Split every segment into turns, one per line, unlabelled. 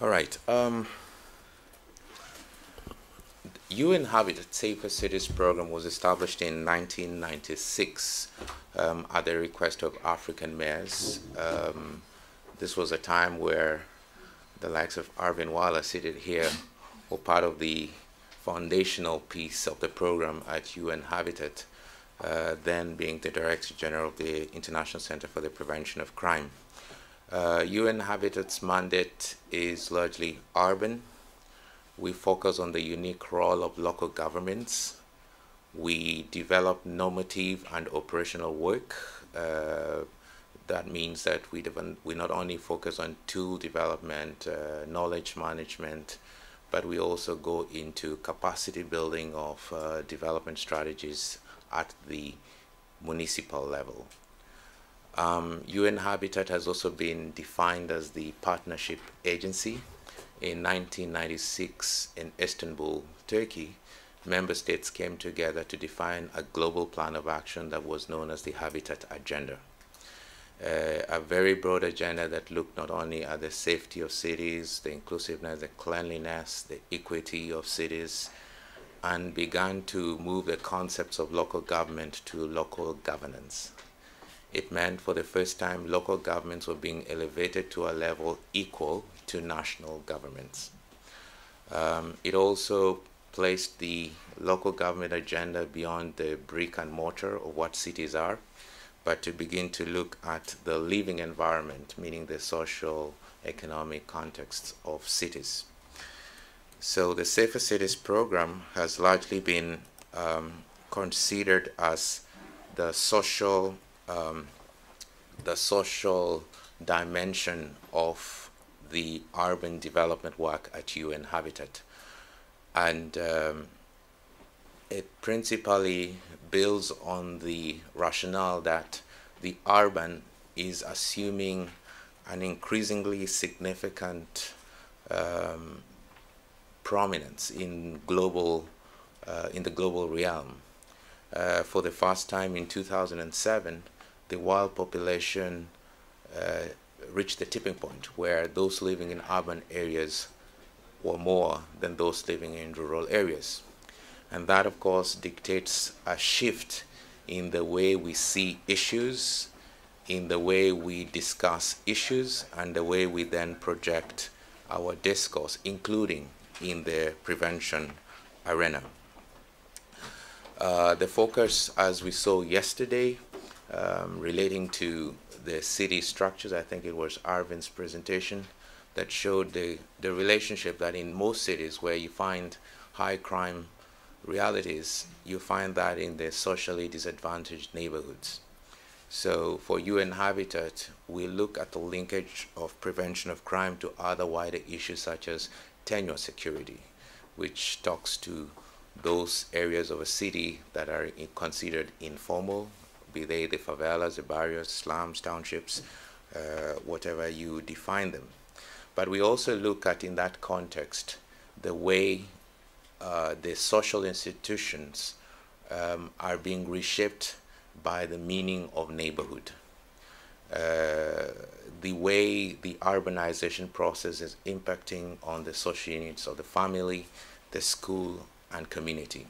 All right. UN Habitat Safer Cities program was established in 1996 at the request of African mayors. This was a time where the likes of Arvin Waller seated here were part of the foundational piece of the program at UN Habitat, then being the Director General of the International Center for the Prevention of Crime. UN Habitat's mandate is largely urban. We focus on the unique role of local governments. We develop normative and operational work. That means that we not only focus on tool development, knowledge management, but we also go into capacity building of development strategies at the municipal level. UN Habitat has also been defined as the partnership agency. In 1996 in Istanbul, Turkey, member states came together to define a global plan of action that was known as the Habitat Agenda. A very broad agenda that looked not only at the safety of cities, the inclusiveness, the cleanliness, the equity of cities, and began to move the concepts of local government to local governance. It meant for the first time local governments were being elevated to a level equal to national governments. It also placed the local government agenda beyond the brick and mortar of what cities are, but to begin to look at the living environment, meaning the social, economic context of cities. So the Safer Cities program has largely been considered as the social dimension of the urban development work at UN Habitat. And it principally builds on the rationale that the urban is assuming an increasingly significant prominence in the global realm. For the first time in 2007, the world population reached the tipping point where those living in urban areas were more than those living in rural areas. And that, of course, dictates a shift in the way we see issues, in the way we discuss issues, and the way we then project our discourse, including in the prevention arena. The focus, as we saw yesterday, relating to the city structures, I think it was Arvin's presentation, that showed the relationship that in most cities where you find high crime realities, you find that in the socially disadvantaged neighborhoods. So for UN Habitat, we look at the linkage of prevention of crime to other wider issues such as tenure security, which talks to those areas of a city that are considered informal, be they the favelas, the barrios, slums, townships, whatever you define them. But we also look at, in that context, the way the social institutions are being reshaped by the meaning of neighborhood. The way the urbanization process is impacting on the social units of the family, the school, and community.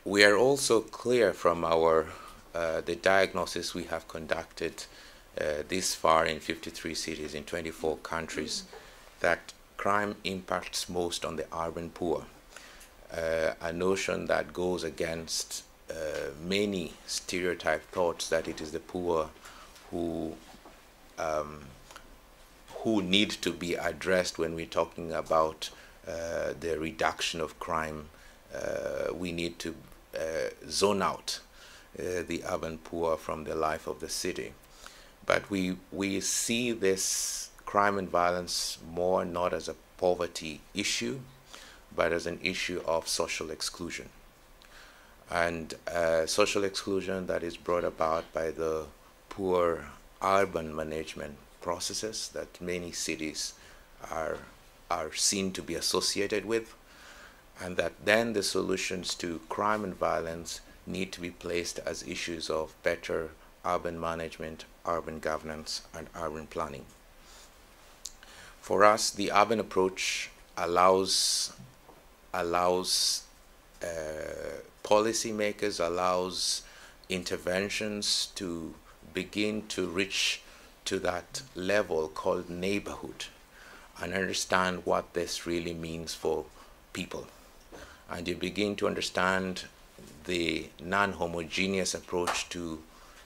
We are also clear from our the diagnosis we have conducted this far in 53 cities in 24 countries that crime impacts most on the urban poor, a notion that goes against many stereotyped thoughts that it is the poor who need to be addressed when we're talking about the reduction of crime. We need to zone out the urban poor from the life of the city. But we see this crime and violence more not as a poverty issue, but as an issue of social exclusion. And social exclusion that is brought about by the poor urban management processes that many cities are seen to be associated with, and that then the solutions to crime and violence need to be placed as issues of better urban management, urban governance and urban planning. For us, the urban approach allows policymakers, allows interventions to begin to reach to that level called neighborhood and understand what this really means for people. And you begin to understand the non-homogeneous approach to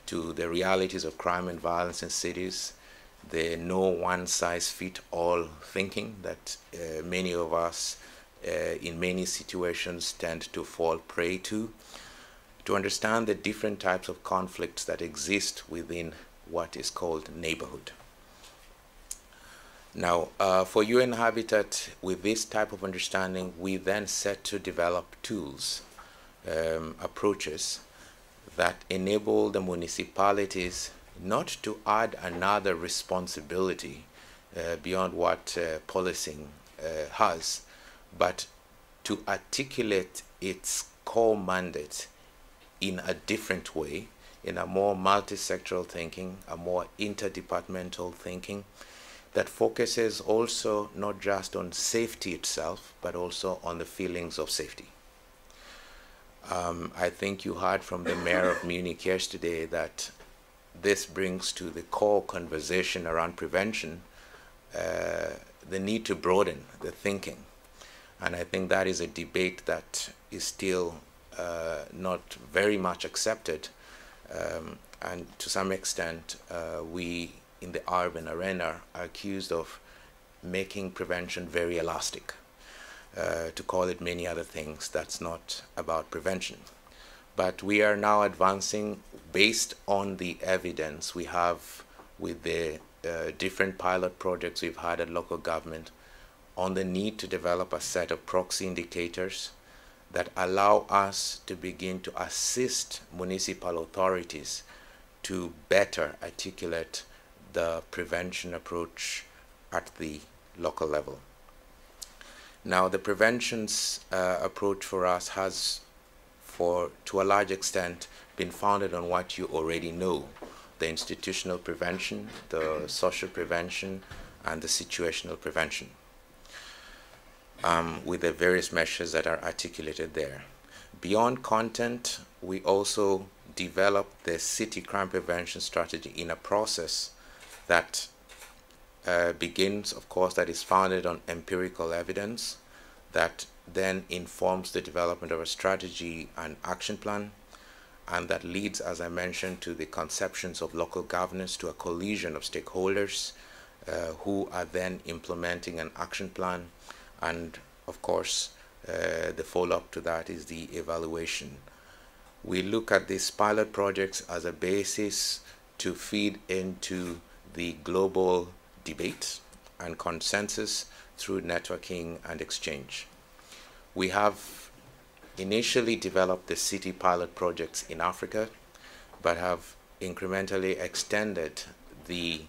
the realities of crime and violence in cities, the no one-size-fits-all thinking that many of us in many situations tend to fall prey to understand the different types of conflicts that exist within what is called neighborhood. Now, for UN Habitat, with this type of understanding, we then set to develop tools, approaches that enable the municipalities not to add another responsibility beyond what policing has, but to articulate its core mandate in a different way, in a more multi-sectoral thinking, a more interdepartmental thinking that focuses also not just on safety itself, but also on the feelings of safety. I think you heard from the mayor of Munich yesterday that this brings to the core conversation around prevention the need to broaden the thinking. And I think that is a debate that is still not very much accepted. And to some extent, we in the urban arena are accused of making prevention very elastic. To call it many other things, that's not about prevention. But we are now advancing based on the evidence we have with the different pilot projects we've had at local government on the need to develop a set of proxy indicators that allow us to begin to assist municipal authorities to better articulate the prevention approach at the local level. Now, the preventions approach for us has, to a large extent, been founded on what you already know: the institutional prevention, the social prevention, and the situational prevention, with the various measures that are articulated there. Beyond content, we also developed the city crime prevention strategy in a process that begins, of course, that is founded on empirical evidence that then informs the development of a strategy and action plan, and that leads, as I mentioned, to the conceptions of local governance, to a coalition of stakeholders who are then implementing an action plan. And of course, the follow-up to that is the evaluation. We look at these pilot projects as a basis to feed into the global debate and consensus through networking and exchange. We have initially developed the city pilot projects in Africa, but have incrementally extended the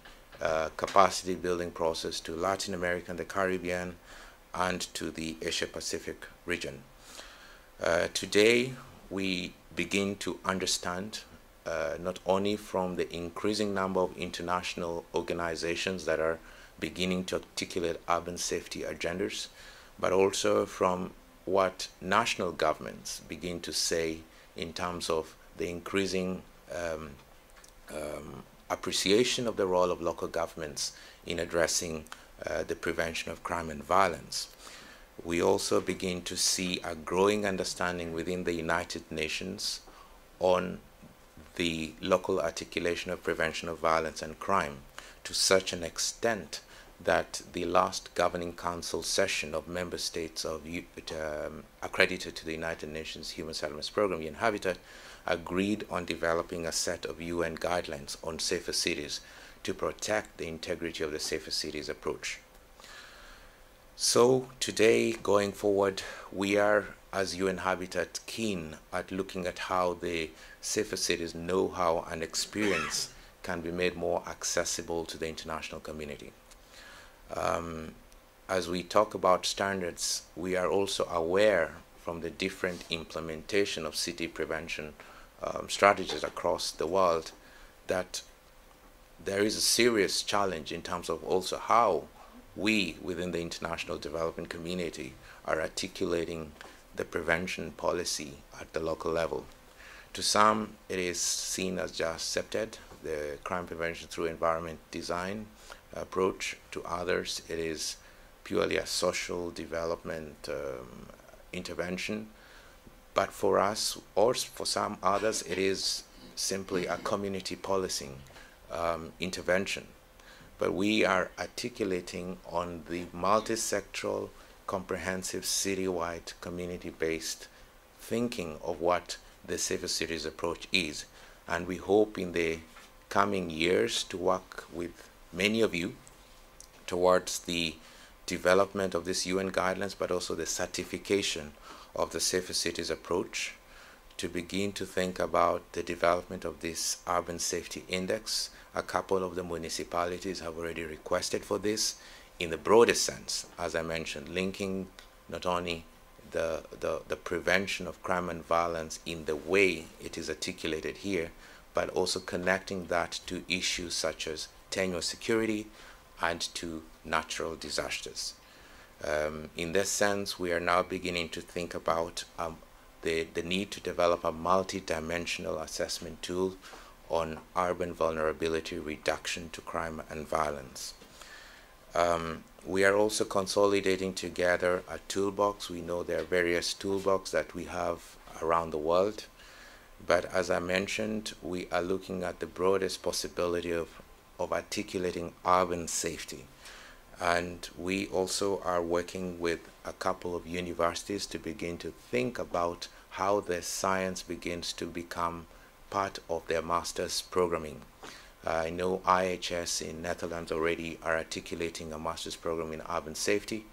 capacity building process to Latin America and the Caribbean and to the Asia Pacific region. Today, we begin to understand not only from the increasing number of international organizations that are beginning to articulate urban safety agendas, but also from what national governments begin to say in terms of the increasing appreciation of the role of local governments in addressing the prevention of crime and violence. We also begin to see a growing understanding within the United Nations on the local articulation of prevention of violence and crime, to such an extent that the last governing council session of member states of accredited to the United Nations Human Settlements Program, UN Habitat, agreed on developing a set of UN guidelines on safer cities to protect the integrity of the safer cities approach. So today, going forward, we are, as UN Habitat, keen at looking at how the safer cities know-how and experience can be made more accessible to the international community. As we talk about standards, we are also aware from the different implementation of city prevention strategies across the world that there is a serious challenge in terms of also how we within the international development community are articulating the prevention policy at the local level. To some, it is seen as just accepted, the crime prevention through environment design approach. To others, it is purely a social development intervention. But for us, or for some others, it is simply a community policing intervention. But we are articulating on the multi-sectoral, comprehensive, citywide, community-based thinking of what the safer cities approach is. And we hope in the coming years to work with many of you towards the development of this UN guidelines, but also the certification of the safer cities approach, to begin to think about the development of this urban safety index. A couple of the municipalities have already requested for this in the broadest sense, as I mentioned, linking not only the prevention of crime and violence in the way it is articulated here, but also connecting that to issues such as tenure security and to natural disasters. In this sense, we are now beginning to think about the need to develop a multi-dimensional assessment tool on urban vulnerability reduction to crime and violence. We are also consolidating together a toolbox. We know there are various toolboxes that we have around the world, but as I mentioned, we are looking at the broadest possibility of articulating urban safety. And we also are working with a couple of universities to begin to think about how the science begins to become part of their master's programming. I know IHS in Netherlands already are articulating a master's program in urban safety,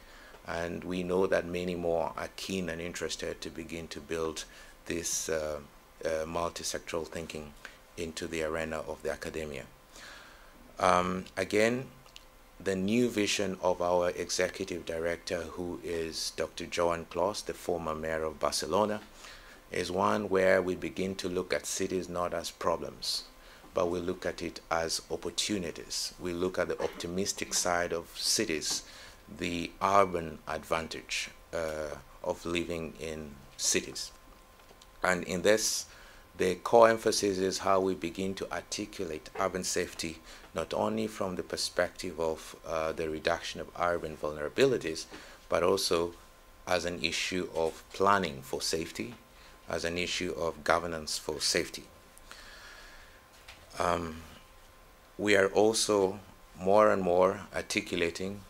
and we know that many more are keen and interested to begin to build this multi-sectoral thinking into the arena of the academia. Again, the new vision of our executive director, who is Dr. Joan Clos, the former mayor of Barcelona, is one where we begin to look at cities not as problems, but we look at it as opportunities. We look at the optimistic side of cities, the urban advantage of living in cities. And in this, the core emphasis is how we begin to articulate urban safety, not only from the perspective of the reduction of urban vulnerabilities, but also as an issue of planning for safety, as an issue of governance for safety. We are also more and more articulating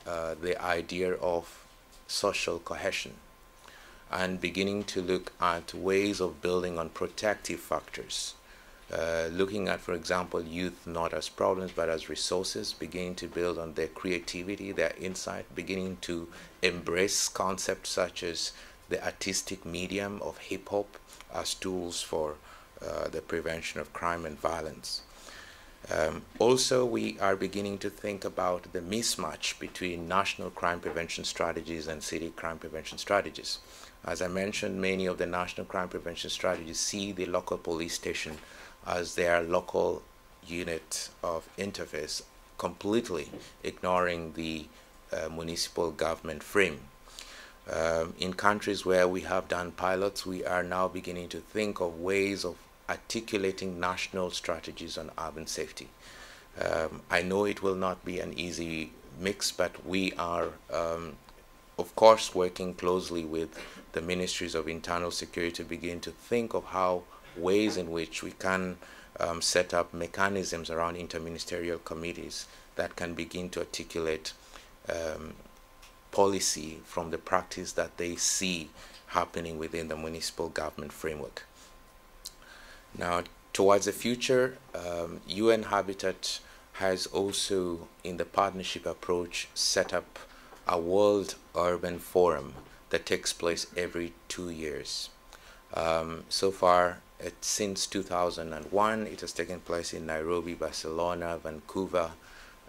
the idea of social cohesion and beginning to look at ways of building on protective factors, looking at, for example, youth not as problems but as resources, beginning to build on their creativity, their insight, beginning to embrace concepts such as the artistic medium of hip-hop as tools for the prevention of crime and violence. Also, we are beginning to think about the mismatch between national crime prevention strategies and city crime prevention strategies. As I mentioned, many of the national crime prevention strategies see the local police station as their local unit of interface, completely ignoring the municipal government frame. In countries where we have done pilots, we are now beginning to think of ways of articulating national strategies on urban safety. I know it will not be an easy mix, but we are, of course, working closely with the ministries of internal security to begin to think of how ways in which we can set up mechanisms around interministerial committees that can begin to articulate policy from the practice that they see happening within the municipal government framework. Now, towards the future, UN Habitat has also, in the partnership approach, set up a World Urban Forum that takes place every 2 years. So far, since 2001, it has taken place in Nairobi, Barcelona, Vancouver,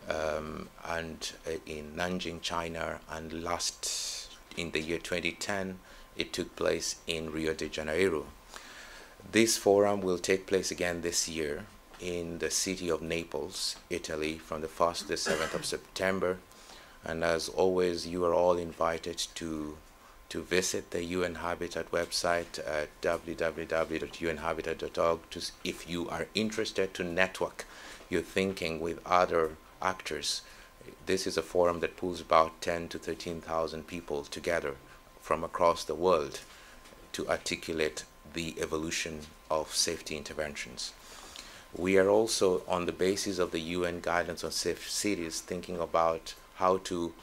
and in Nanjing, China, and last in the year 2010, it took place in Rio de Janeiro. This forum will take place again this year, in the city of Naples, Italy, from the 1st to the 7th of September. And as always, you are all invited to visit the UN Habitat website at www.unhabitat.org if you are interested to network your thinking with other actors. This is a forum that pulls about 10 to 13,000 people together from across the world to articulate the evolution of safety interventions. We are also, on the basis of the UN guidance on safe cities, thinking about how to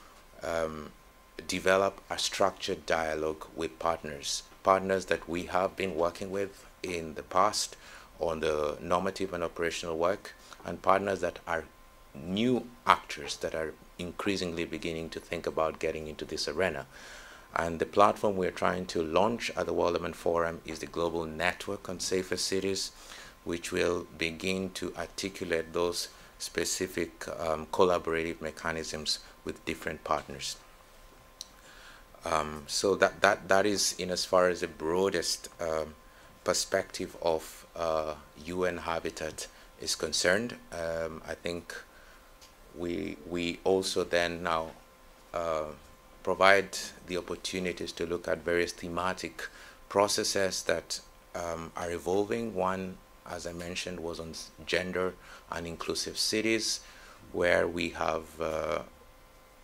develop a structured dialogue with partners that we have been working with in the past on the normative and operational work, and partners that are new actors that are increasingly beginning to think about getting into this arena. And the platform we're trying to launch at the World Urban Forum is the Global Network on Safer Cities, which will begin to articulate those specific collaborative mechanisms with different partners. So that is in as far as the broadest perspective of UN Habitat is concerned. I think we also then now provide the opportunities to look at various thematic processes that are evolving. One, as I mentioned, was on gender and inclusive cities, where we have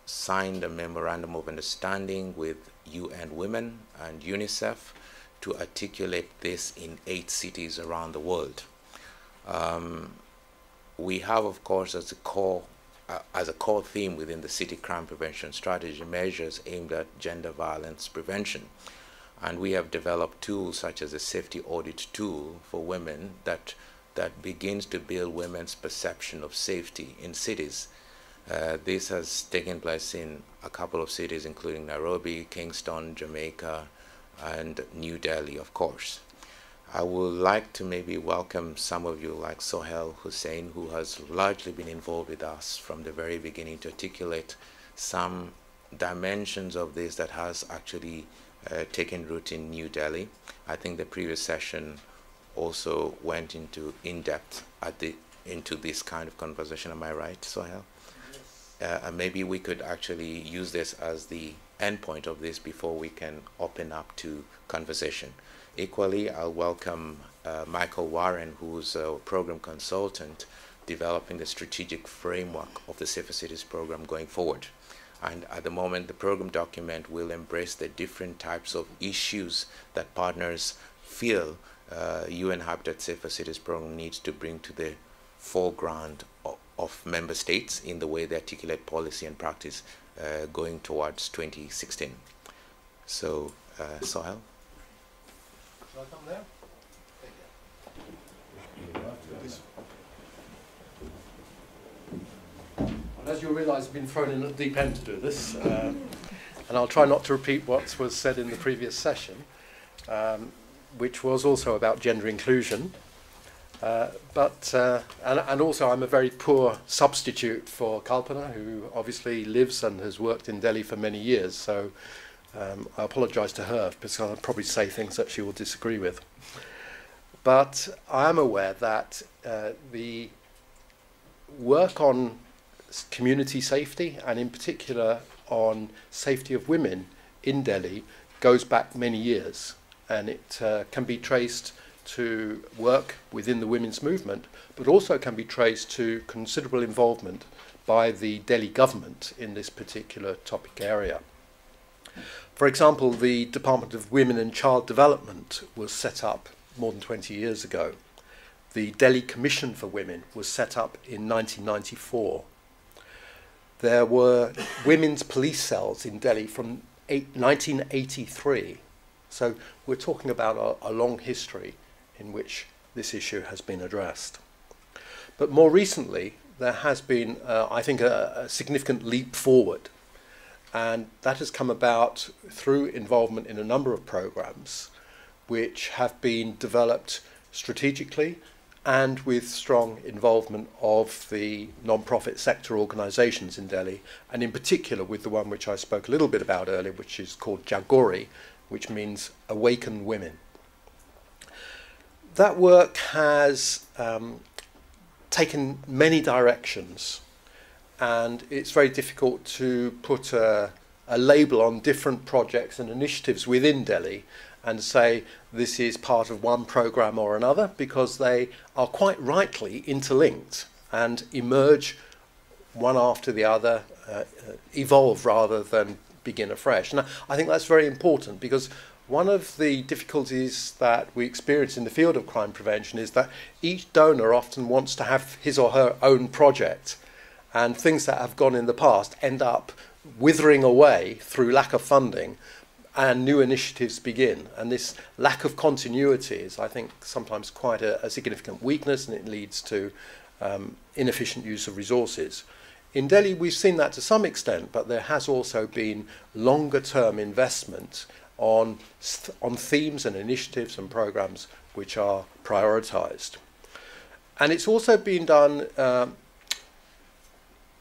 signed a memorandum of understanding with UN Women and UNICEF to articulate this in 8 cities around the world. We have, of course, as a core theme within the city crime prevention strategy, measures aimed at gender violence prevention. And we have developed tools such as a safety audit tool for women that begins to build women's perception of safety in cities. This has taken place in a couple of cities, including Nairobi, Kingston, Jamaica, and New Delhi, of course. I would like to maybe welcome some of you, like Sohail Hussein, who has largely been involved with us from the very beginning to articulate some dimensions of this that has actually taken root in New Delhi. I think the previous session also went into in-depth into this kind of conversation. Am I right, Sohail? And maybe we could actually use this as the endpoint of this before we can open up to conversation. Equally, I'll welcome Michael Warren, who's a program consultant developing the strategic framework of the Safer Cities program going forward. And at the moment, the program document will embrace the different types of issues that partners feel UN Habitat Safer Cities program needs to bring to the foreground of member states in the way they articulate policy and practice going towards 2016. So, Sohail?
Shall I come there? And as you'll realise, I've been thrown in at the deep end to do this, and I'll try not to repeat what was said in the previous session, which was also about gender inclusion. And also I'm a very poor substitute for Kalpana, who obviously lives and has worked in Delhi for many years, so I apologise to her because I'll probably say things that she will disagree with. But I am aware that the work on community safety, and in particular on safety of women in Delhi, goes back many years, and it can be traced to work within the women's movement, but also can be traced to considerable involvement by the Delhi government in this particular topic area. For example, the Department of Women and Child Development was set up more than 20 years ago. The Delhi Commission for Women was set up in 1994. There were women's police cells in Delhi from 1983. So we're talking about a long history in which this issue has been addressed. But more recently, there has been, I think, a significant leap forward. And that has come about through involvement in a number of programs which have been developed strategically and with strong involvement of the non-profit sector organisations in Delhi, and in particular with the one which I spoke a little bit about earlier, which is called Jagori, which means Awaken Women. That work has taken many directions, and it's very difficult to put a label on different projects and initiatives within Delhi and say this is part of one program or another, because they are quite rightly interlinked and emerge one after the other, evolve rather than begin afresh. And I think that's very important, because one of the difficulties that we experience in the field of crime prevention is that each donor often wants to have his or her own project, and things that have gone in the past end up withering away through lack of funding, and new initiatives begin. And this lack of continuity is, I think, sometimes quite a significant weakness, and it leads to inefficient use of resources. In Delhi, we've seen that to some extent, but there has also been longer-term investment on themes and initiatives and programs which are prioritised. And it's also been done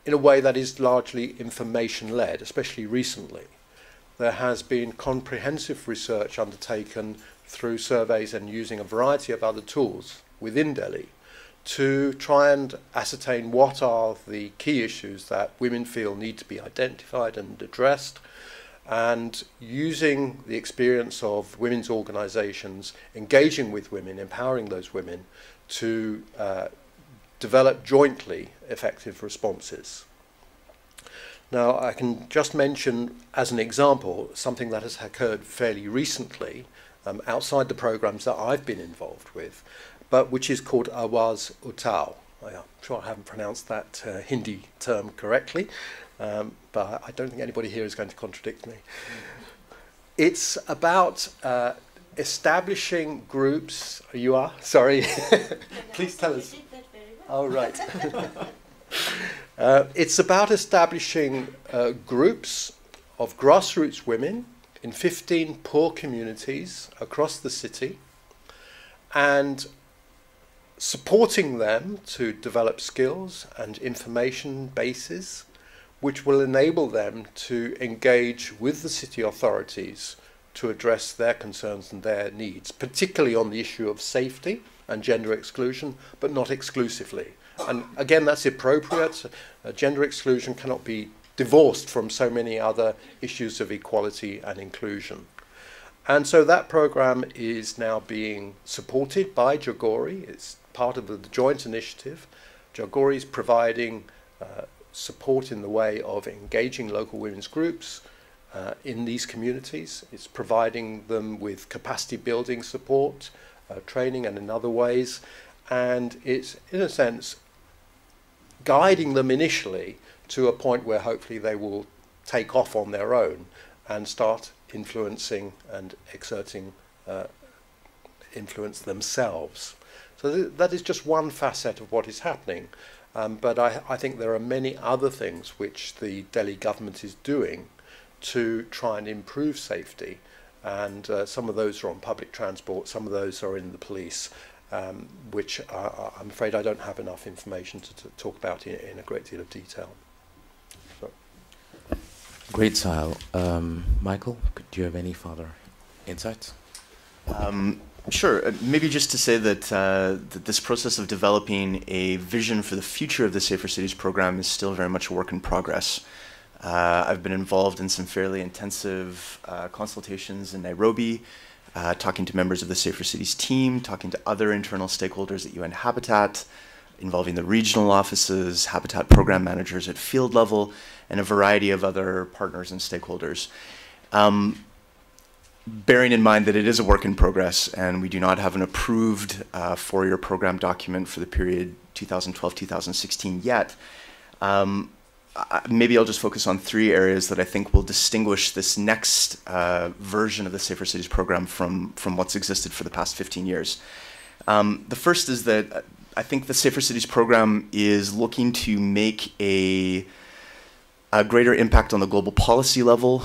in a way that is largely information-led, especially recently. There has been comprehensive research undertaken through surveys and using a variety of other tools within Delhi to try and ascertain what are the key issues that women feel need to be identified and addressed, and using the experience of women's organisations, engaging with women, empowering those women to develop jointly effective responses. Now, I can just mention as an example something that has occurred fairly recently outside the programs that I've been involved with, but which is called Awaz Utao. I'm sure I haven't pronounced that Hindi term correctly, but I don't think anybody here is going to contradict me. It's about establishing groups. You are? Sorry. Please tell us. Oh, right. It's about establishing groups of grassroots women in 15 poor communities across the city, and supporting them to develop skills and information bases which will enable them to engage with the city authorities to address their concerns and their needs, particularly on the issue of safety and gender exclusion, but not exclusively. And again, that's appropriate. Gender exclusion cannot be divorced from so many other issues of equality and inclusion. And so that program is now being supported by Jagori. It's part of the joint initiative. Jagori is providing support in the way of engaging local women's groups in these communities. It's providing them with capacity building support, training, and in other ways. And it's, in a sense, guiding them initially to a point where hopefully they will take off on their own and start influencing and exerting influence themselves. So that is just one facet of what is happening. But I think there are many other things which the Delhi government is doing to try and improve safety. And some of those are on public transport, some of those are in the police, which I'm afraid I don't have enough information to talk about in a great deal of detail. So.
Great, Sahil. Michael, do you have any further insights?
Sure. Maybe just to say that, that this process of developing a vision for the future of the Safer Cities program is still very much a work in progress. I've been involved in some fairly intensive consultations in Nairobi, talking to members of the Safer Cities team, talking to other internal stakeholders at UN Habitat, involving the regional offices, Habitat program managers at field level, and a variety of other partners and stakeholders. Bearing in mind that it is a work in progress and we do not have an approved four-year program document for the period 2012-2016 yet, maybe I'll just focus on three areas that I think will distinguish this next version of the Safer Cities program from what's existed for the past 15 years. The first is that I think the Safer Cities program is looking to make a greater impact on the global policy level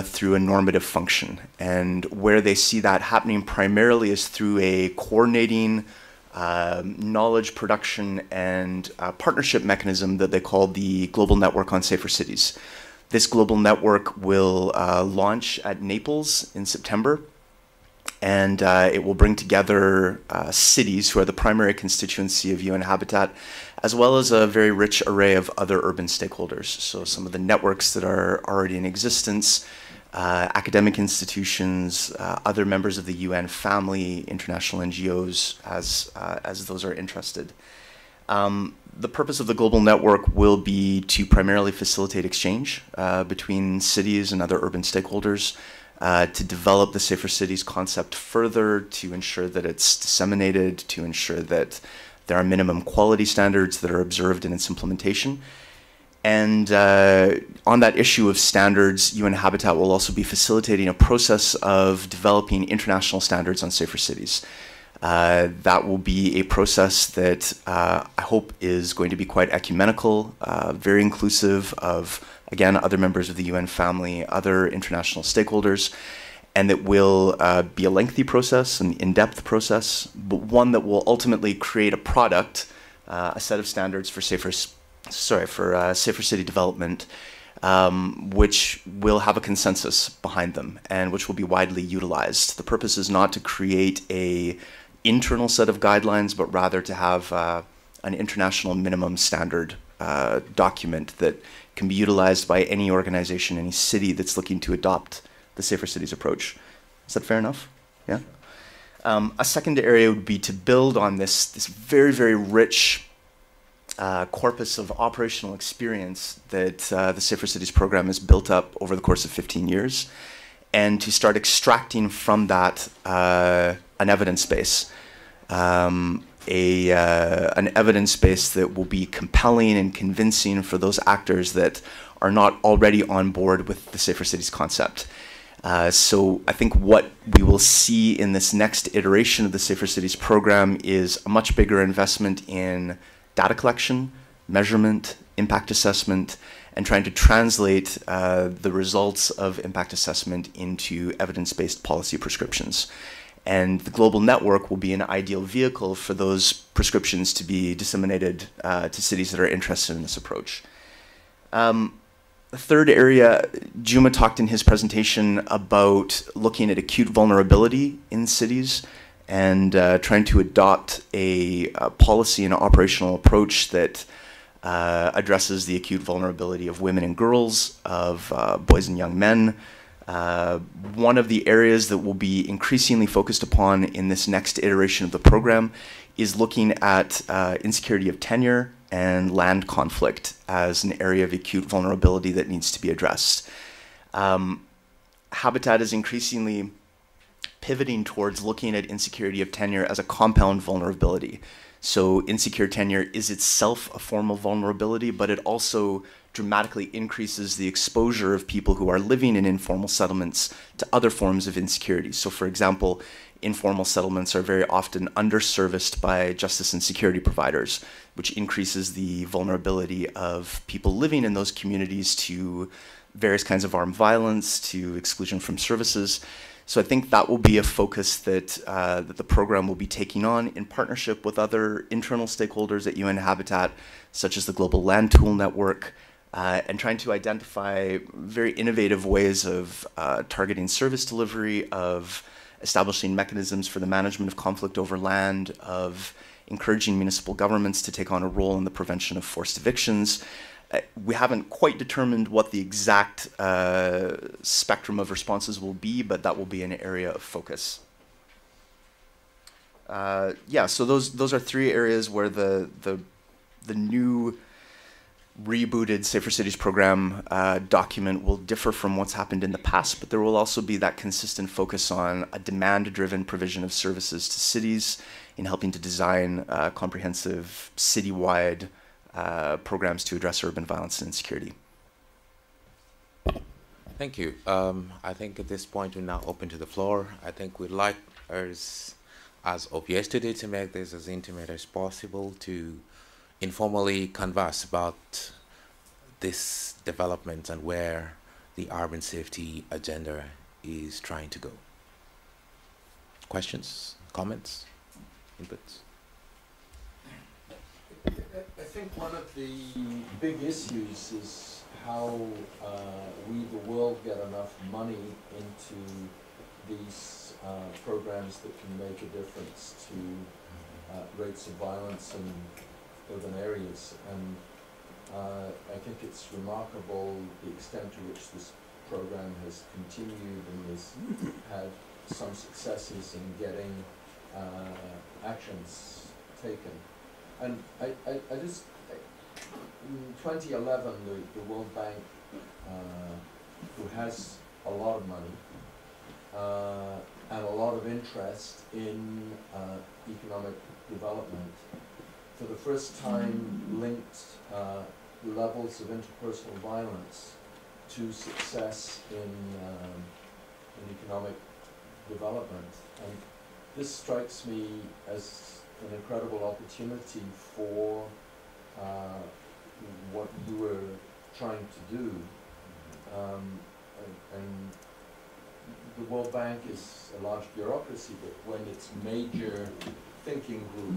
through a normative function. And where they see that happening primarily is through a coordinating knowledge production and partnership mechanism that they call the Global Network on Safer Cities. This global network will launch at Naples in September. And it will bring together cities who are the primary constituency of UN Habitat, as well as a very rich array of other urban stakeholders. So some of the networks that are already in existence, academic institutions, other members of the UN family, international NGOs, as those are interested. The purpose of the global network will be to primarily facilitate exchange between cities and other urban stakeholders, to develop the Safer Cities concept further, to ensure that it's disseminated, to ensure that there are minimum quality standards that are observed in its implementation. And on that issue of standards, UN Habitat will also be facilitating a process of developing international standards on safer cities. That will be a process that I hope is going to be quite ecumenical, very inclusive of, again, other members of the UN family, other international stakeholders, and it will be a lengthy process, an in-depth process, but one that will ultimately create a product, a set of standards for safer city development, which will have a consensus behind them and which will be widely utilized. The purpose is not to create an internal set of guidelines, but rather to have an international minimum standard document that can be utilized by any organization, any city that's looking to adopt the Safer Cities approach. Is that fair enough? Yeah. A second area would be to build on this very, very rich corpus of operational experience that the Safer Cities program has built up over the course of 15 years, and to start extracting from that an evidence base. An evidence base that will be compelling and convincing for those actors that are not already on board with the Safer Cities concept. So I think what we will see in this next iteration of the Safer Cities program is a much bigger investment in data collection, measurement, impact assessment, and trying to translate the results of impact assessment into evidence-based policy prescriptions. And the global network will be an ideal vehicle for those prescriptions to be disseminated to cities that are interested in this approach. The third area, Juma talked in his presentation about looking at acute vulnerability in cities and trying to adopt a policy and operational approach that addresses the acute vulnerability of women and girls, of boys and young men. One of the areas that will be increasingly focused upon in this next iteration of the program is looking at insecurity of tenure and land conflict as an area of acute vulnerability that needs to be addressed. Habitat is increasingly pivoting towards looking at insecurity of tenure as a compound vulnerability. So insecure tenure is itself a form of vulnerability, but it also dramatically increases the exposure of people who are living in informal settlements to other forms of insecurity. So for example, informal settlements are very often underserviced by justice and security providers, which increases the vulnerability of people living in those communities to various kinds of armed violence, to exclusion from services. So I think that will be a focus that, that the program will be taking on in partnership with other internal stakeholders at UN Habitat, such as the Global Land Tool Network, and trying to identify very innovative ways of targeting service delivery, of establishing mechanisms for the management of conflict over land, of encouraging municipal governments to take on a role in the prevention of forced evictions. We haven't quite determined what the exact spectrum of responses will be, but that will be an area of focus. Yeah, so those are three areas where the new rebooted Safer Cities program document will differ from what's happened in the past, but there will also be that consistent focus on a demand-driven provision of services to cities in helping to design comprehensive citywide programs to address urban violence and insecurity.
Thank you. I think at this point we're now open to the floor. I think we'd like, as of yesterday, to make this as intimate as possible, to informally converse about this development and where the urban safety agenda is trying to go. Questions, comments, inputs?
I think one of the big issues is how we, the world, get enough money into these programs that can make a difference to rates of violence in urban areas. And I think it's remarkable the extent to which this program has continued and has had some successes in getting actions taken. And I just, in 2011, the World Bank, who has a lot of money and a lot of interest in economic development, for the first time linked levels of interpersonal violence to success in economic development. And this strikes me as an incredible opportunity for what you were trying to do. And the World Bank is a large bureaucracy, but when its major thinking group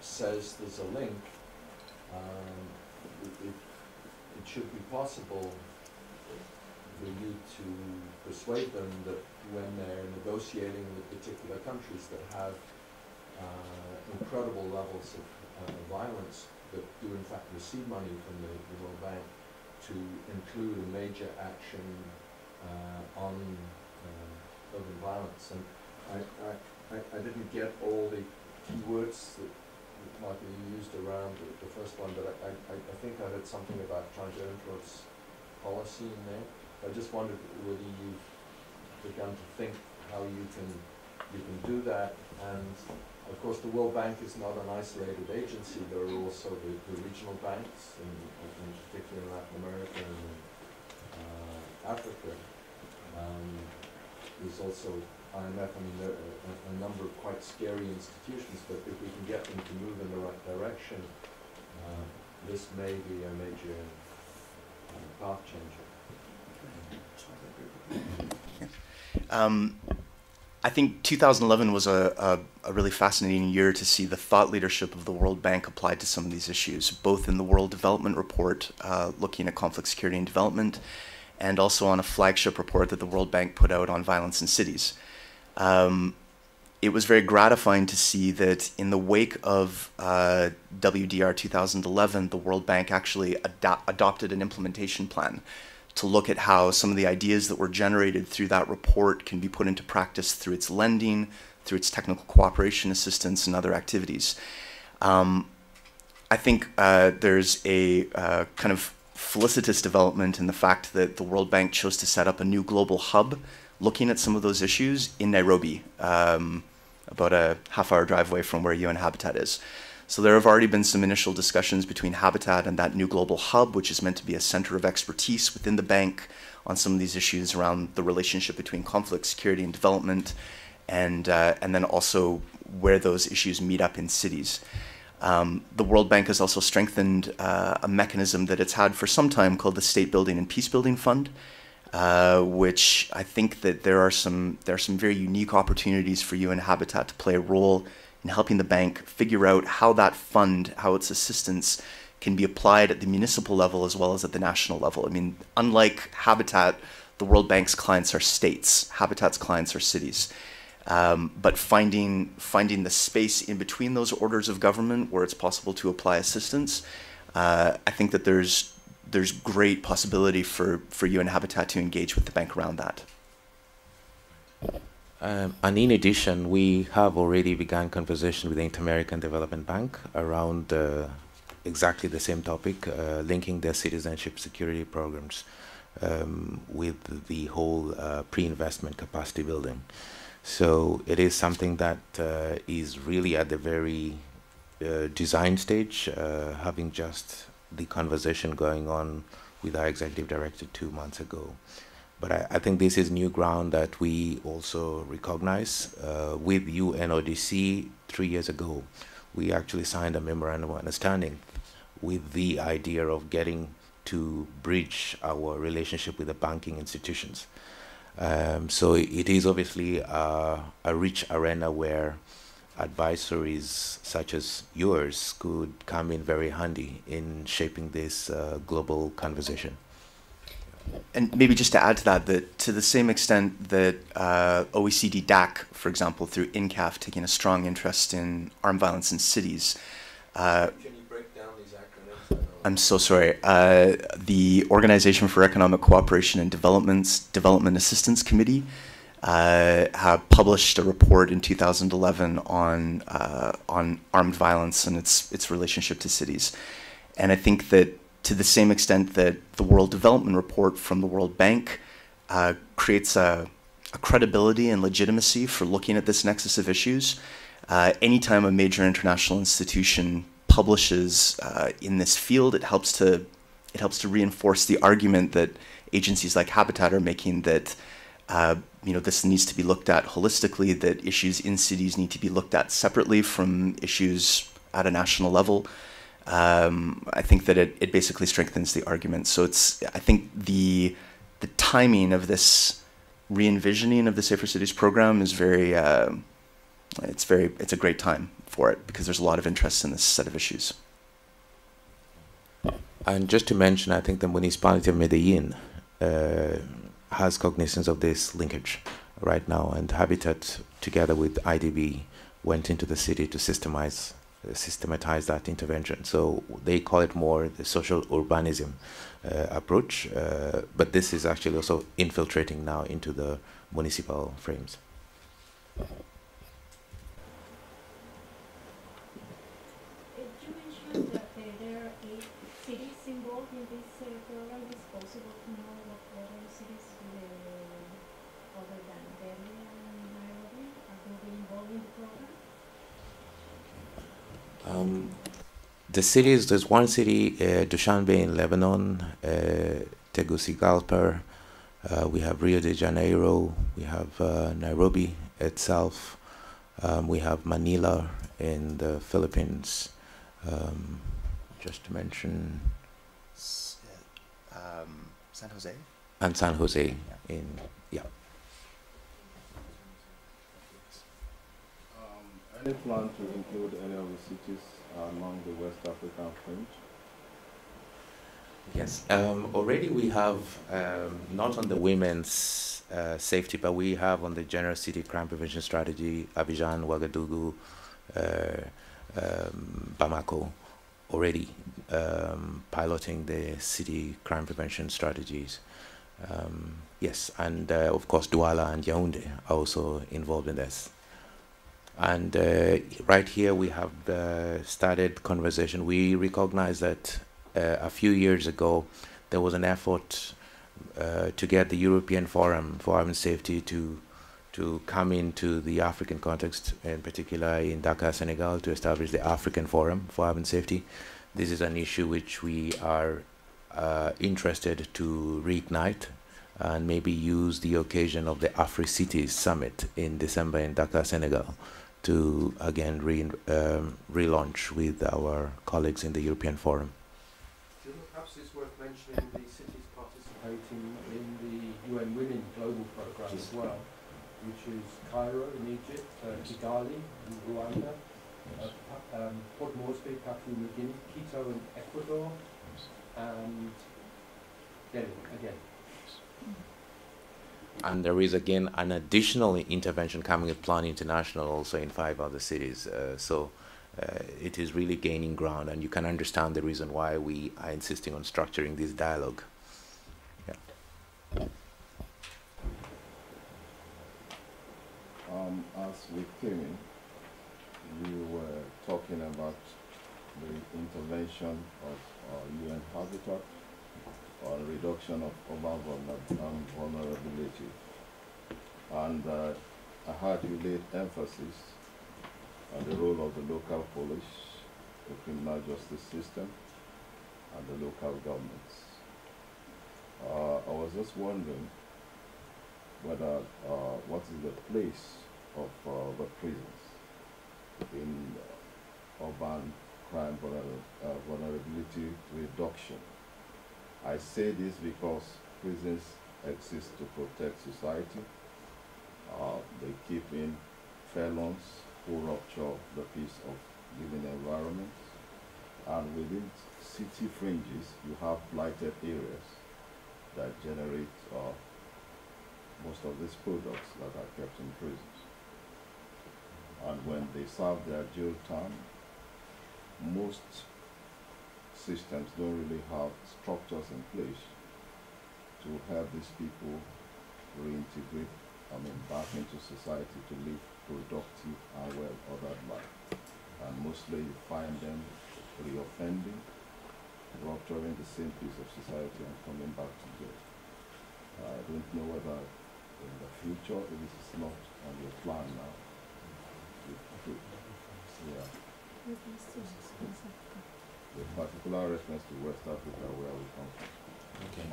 says there's a link, it should be possible for you to persuade them that when they're negotiating with particular countries that have incredible levels of violence that do in fact receive money from the World Bank, to include a major action on urban violence. And I didn't get all the key words that Michael you used around the first one, but I think I heard something about trying to influence policy in there. I just wondered whether you've begun to think how you can do that. And of course the World Bank is not an isolated agency. There are also the regional banks, in particular in Latin America and Africa. There's also IMF. I mean, there are a number of quite scary institutions, but if we can get them to move in the right direction, this may be a major path changer.
I think 2011 was a really fascinating year to see the thought leadership of the World Bank applied to some of these issues, both in the World Development Report, looking at conflict, security, and development, and also on a flagship report that the World Bank put out on violence in cities. It was very gratifying to see that in the wake of WDR 2011, the World Bank actually adopted an implementation plan to look at how some of the ideas that were generated through that report can be put into practice through its lending, through its technical cooperation assistance, and other activities. I think there's a kind of felicitous development in the fact that the World Bank chose to set up a new global hub looking at some of those issues in Nairobi, about a half-hour drive away from where UN Habitat is. So there have already been some initial discussions between Habitat and that new global hub, which is meant to be a center of expertise within the bank on some of these issues around the relationship between conflict, security, and development, and then also where those issues meet up in cities. The World Bank has also strengthened a mechanism that it's had for some time called the State Building and Peace Building Fund, which I think that there are some very unique opportunities for UN Habitat to play a role in helping the bank figure out how that fund, how its assistance can be applied at the municipal level as well as at the national level. I mean, unlike Habitat, the World Bank's clients are states, Habitat's clients are cities. But finding the space in between those orders of government where it's possible to apply assistance, I think that there's great possibility for UN Habitat to engage with the bank around that.
And in addition, we have already begun conversation with the Inter-American Development Bank around exactly the same topic, linking their citizenship security programs with the whole pre-investment capacity building. So it is something that is really at the very design stage, having just the conversation going on with our executive director 2 months ago. But I think this is new ground that we also recognize. With UNODC 3 years ago, we actually signed a memorandum of understanding with the idea of getting to bridge our relationship with the banking institutions. So it is obviously a rich arena where advisories such as yours could come in very handy in shaping this global conversation.
And maybe just to add to that, that to the same extent that OECD DAC, for example, through INCAF, taking a strong interest in armed violence in cities.
Can you break down these acronyms?
I'm so sorry. The Organization for Economic Cooperation and Development's Development Assistance Committee have published a report in 2011 on armed violence and its relationship to cities. And I think that to the same extent that the World Development Report from the World Bank creates a credibility and legitimacy for looking at this nexus of issues, anytime a major international institution publishes in this field, it helps to reinforce the argument that agencies like Habitat are making that this needs to be looked at holistically, that issues in cities need to be looked at separately from issues at a national level. I think that it basically strengthens the argument. So I think the timing of this re-envisioning of the Safer Cities program is it's a great time for it because there's a lot of interest in this set of issues.
And just to mention, I think the municipality of Medellin has cognizance of this linkage right now, and Habitat, together with IDB, went into the city to systematize that intervention. So they call it more the social urbanism approach, but this is actually also infiltrating now into the municipal frames.
You mentioned that there are 8 cities involved in this program. Is it possible to know what other cities other than Delhi and Nairobi will be involved in the program?
The cities, there's one city, Dushanbe in Lebanon, Tegucigalpa, we have Rio de Janeiro, we have Nairobi itself, we have Manila in the Philippines, just to mention.
San Jose?
And San Jose, in, yeah.
Any plan to include any of the cities among the West African fringe?
Yes, already we have, not on the women's safety, but we have on the general city crime prevention strategy, Abidjan, Ouagadougou, Bamako, already piloting the city crime prevention strategies. Yes, and of course Douala and Yaoundé are also involved in this. And right here we have started conversation. We recognize that a few years ago there was an effort to get the European Forum for Urban Safety to come into the African context, in particular in Dakar, Senegal, to establish the African Forum for Urban Safety. This is an issue which we are interested to reignite and maybe use the occasion of the Afri-Cities Summit in December in Dakar, Senegal, to again relaunch with our colleagues in the European Forum.
Perhaps it's worth mentioning the cities participating in the UN Women Global Programme as well, which is Cairo in Egypt, Kigali in Rwanda, Port Moresby, Papua New Guinea, Quito in Ecuador, and Delhi again.
And there is again an additional intervention coming with Plan International also in 5 other cities. So it is really gaining ground, and you can understand the reason why we are insisting on structuring this dialogue. Yeah.
As we came in, you were talking about the intervention of UN Habitat on reduction of urban vulnerability. And I heard you laid emphasis on the role of the local police, the criminal justice system, and the local governments. I was just wondering whether what is the place of the prisons in urban crime vulnerability reduction. I say this because prisons exist to protect society. They keep in felons who rupture the peace of living environments. And within city fringes, you have blighted areas that generate most of these products that are kept in prisons. And when they serve their jail term, most systems don't really have structures in place to help these people reintegrate, back into society to live productive and well-ordered life. And mostly you find them reoffending, rupturing the same piece of society and coming back to jail. I don't know whether in the future this is not on your plan now. Yeah. With particular reference to West Africa where we come from.
Okay.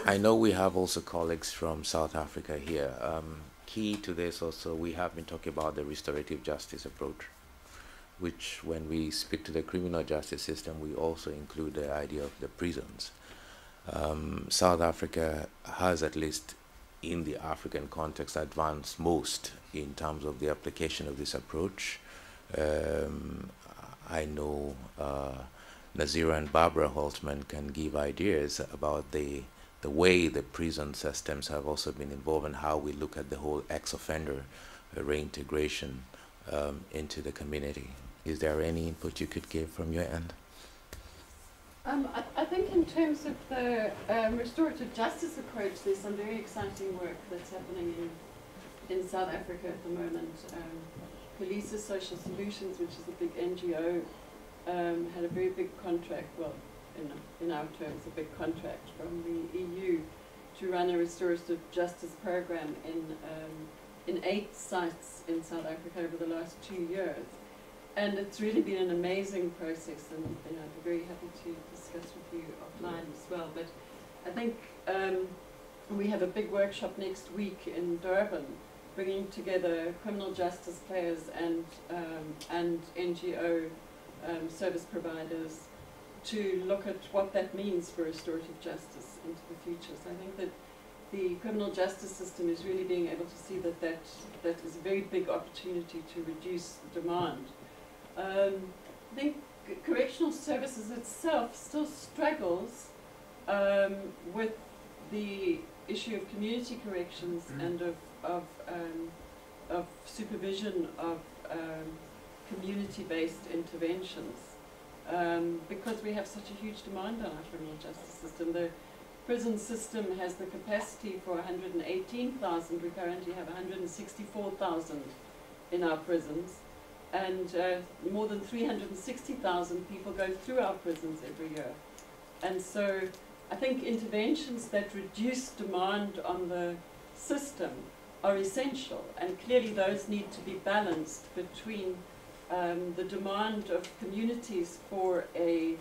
I know we have also colleagues from South Africa here. Key to this also, we have been talking about the restorative justice approach, which when we speak to the criminal justice system, we also include the idea of the prisons. South Africa has, at least in the African context, advanced most in terms of the application of this approach. I know Nazira and Barbara Holtman can give ideas about the way the prison systems have also been involved and how we look at the whole ex-offender reintegration into the community. Is there any input you could give from your end?
I think in terms of the restorative justice approach, there's some very exciting work that's happening in South Africa at the moment. Police's Social Solutions, which is a big NGO, had a very big contract, well, in our terms, a big contract from the EU to run a restorative justice program in 8 sites in South Africa over the last 2 years. And it's really been an amazing process, and I'd be very happy to discuss with you offline as well. But I think we have a big workshop next week in Durban, bringing together criminal justice players and NGO service providers to look at what that means for restorative justice into the future. So I think that the criminal justice system is really being able to see that is a very big opportunity to reduce demand. I think correctional services itself still struggles with the issue of community corrections and of supervision of community-based interventions, because we have such a huge demand on our criminal justice system. The prison system has the capacity for 118,000. We currently have 164,000 in our prisons, and more than 360,000 people go through our prisons every year. And so I think interventions that reduce demand on the system are essential, and clearly those need to be balanced between the demand of communities for a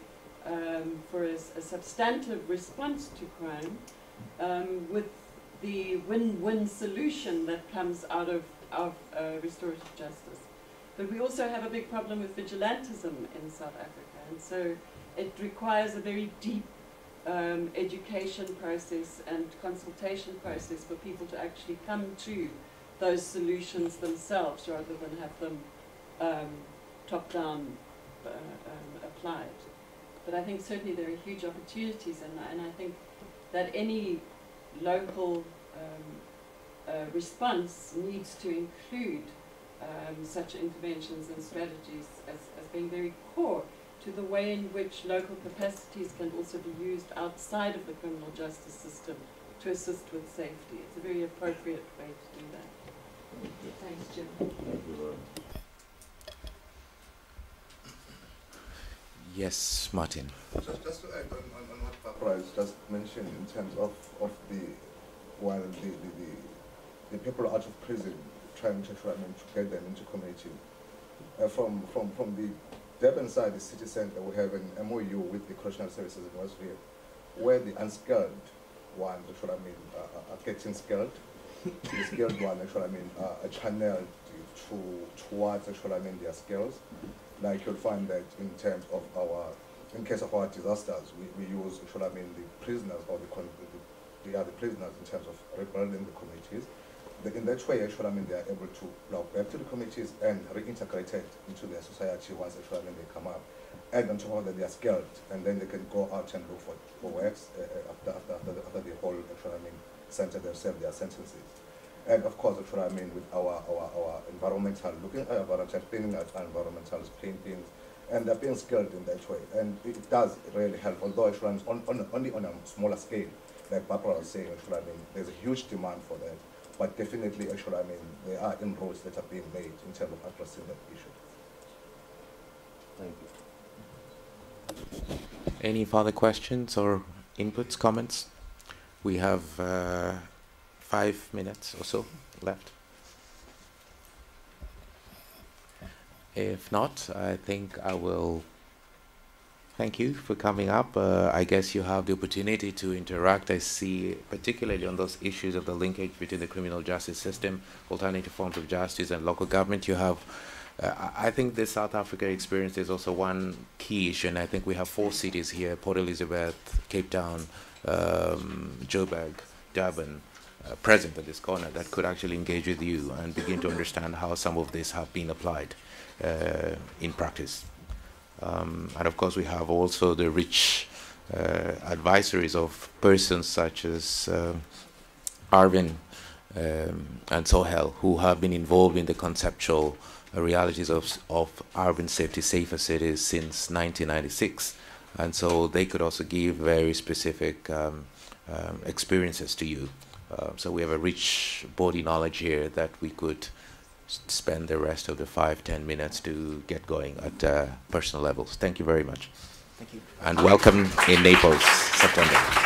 substantive response to crime with the win-win solution that comes out of restorative justice. But we also have a big problem with vigilantism in South Africa, and so it requires a very deep education process and consultation process for people to actually come to those solutions themselves rather than have them top-down applied. But I think certainly there are huge opportunities, and I think that any local response needs to include such interventions and strategies as being very core to the way in which local capacities can also be used outside of the criminal justice system to assist with safety. It's a very appropriate way to do that. Thanks, Jim.
Thank you very much.
Yes, Martin.
Just to add on what Barbara has just mentioned in terms of while the people out of prison trying to get them into community. From the Durban side, the city centre, we have an MOU with the correctional services in Westville, where the unskilled ones, are getting skilled. The skilled ones, are channeled towards, their skills. Like you'll find that in terms of in case of our disasters, we use, the prisoners or the prisoners in terms of rebuilding the communities. In that way, they are able to log back to the communities and reintegrated into their society once they come up. and on top of that, they are skilled, and then they can go out and look for works after the whole sentence, they serve their sentences. And of course, with our environmental, looking at environmental, cleaning our environmental, painting, and they're being skilled in that way. And it does really help, although only on a smaller scale, like Barbara was saying, there's a huge demand for that. But definitely, there are inroads that are being made in terms of addressing that issue.
Thank you.
Any further questions or inputs, comments? We have 5 minutes or so left. If not, I think I will thank you for coming up. I guess you have the opportunity to interact. I see, particularly on those issues of the linkage between the criminal justice system, alternative forms of justice, and local government. You have, I think the South Africa experience is also one key issue, and I think we have 4 cities here: Port Elizabeth, Cape Town, Joburg, Durban, present at this corner, that could actually engage with you and begin to understand how some of this have been applied in practice. And of course, we have also the rich advisories of persons such as Arvin and Sohel, who have been involved in the conceptual realities of urban safety, safer cities since 1996. And so they could also give very specific experiences to you. So we have a rich body knowledge here that we could spend the rest of the 5-10 minutes to get going at personal levels. Thank you very much.
Thank you.
And welcome in Naples, September.